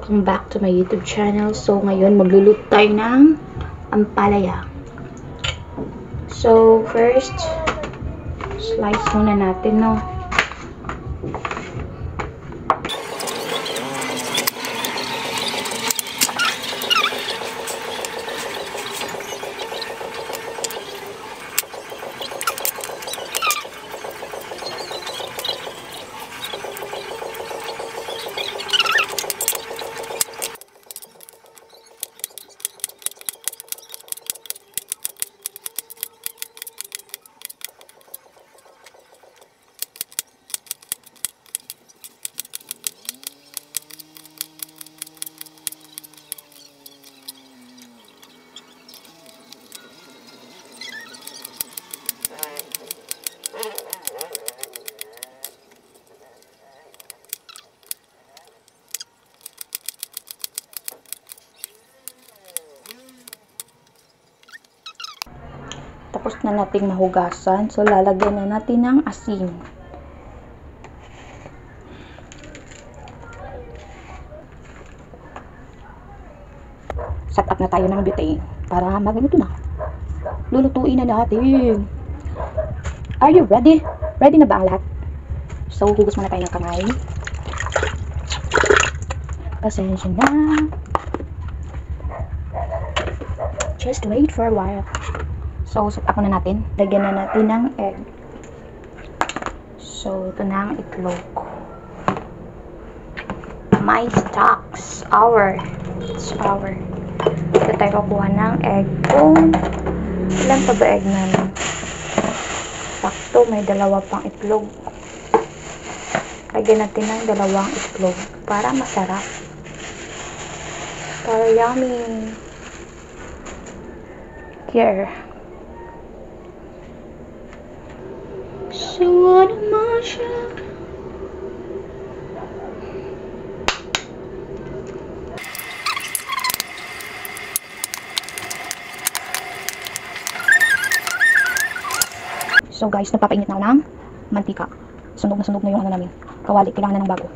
Welcome back to my YouTube channel. So, ngayon, magluluto tayo ng ampalaya. So, first, slice muna natin, no? Tapos na nating mahugasan. So, lalagyan na natin ng asin. Set up na tayo ng butane para magluto na. Lulutuin na natin. Are you ready? Ready na ba ang lahat? So, hugas muna tayo ng kamay. Pasensya na. Just wait for a while. So, supak na natin. Lagyan na natin ng egg. So, ito na ang itlog. My stocks. It's our. Ito tayo kukuha ng egg. Kung ilan pa ba egg namin? Sakto, may dalawa pang itlog. Lagyan natin ng dalawang itlog para masarap. Para yummy. Here. So what emotion? So guys, nagpapainit na ako ng mantika. Sunog na yung ano namin. Kawali, kailangan na ng bago.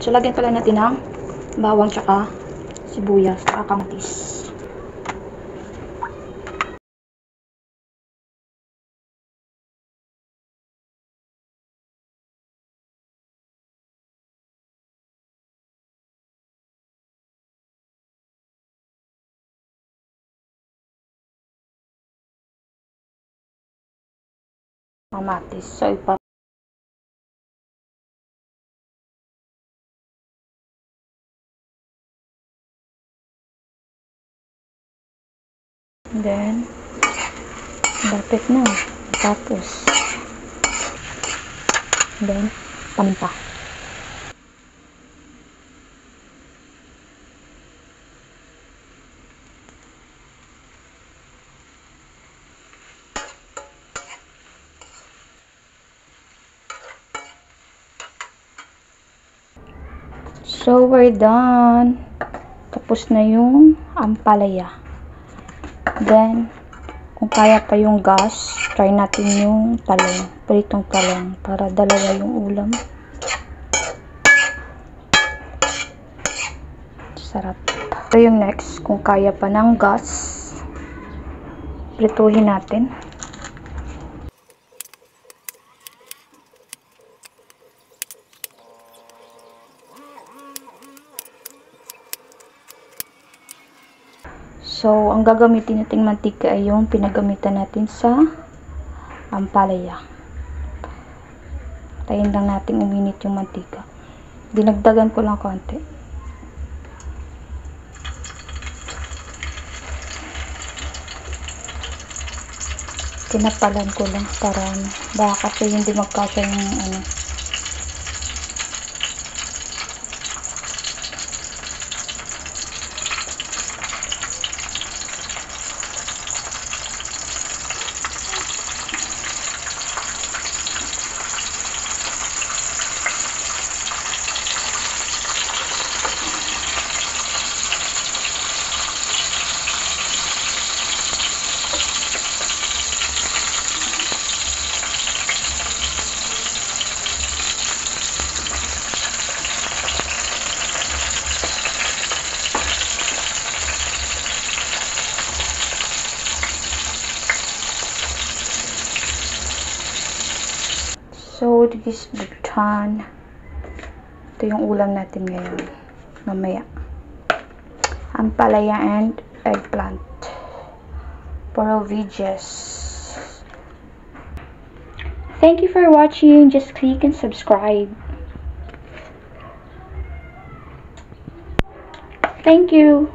So lagyan pala natin ng bawang tsaka sibuyas tsaka kamatis. Kamatis. So, then, lapit na. Tapos, then, paminta. So, we're done. Tapos na yung ampalaya. Then, kung kaya pa yung gas, try natin yung talong. Pritong talong. Para dalawa yung ulam. Sarap. So, yung next, kung kaya pa ng gas, prituhin natin. So, ang gagamitin nating mantika ay yung pinagamitan natin sa ampalaya. Tayin lang natin uminit yung mantika. Dinagdagan ko lang konti. Tinapalan ko lang para baka kasi hindi magkasya yung ano. this butan. Ito yung ulam natin ngayon. Mamaya. Ampalaya and eggplant. Puro veggies. Thank you for watching. Just click and subscribe. Thank you.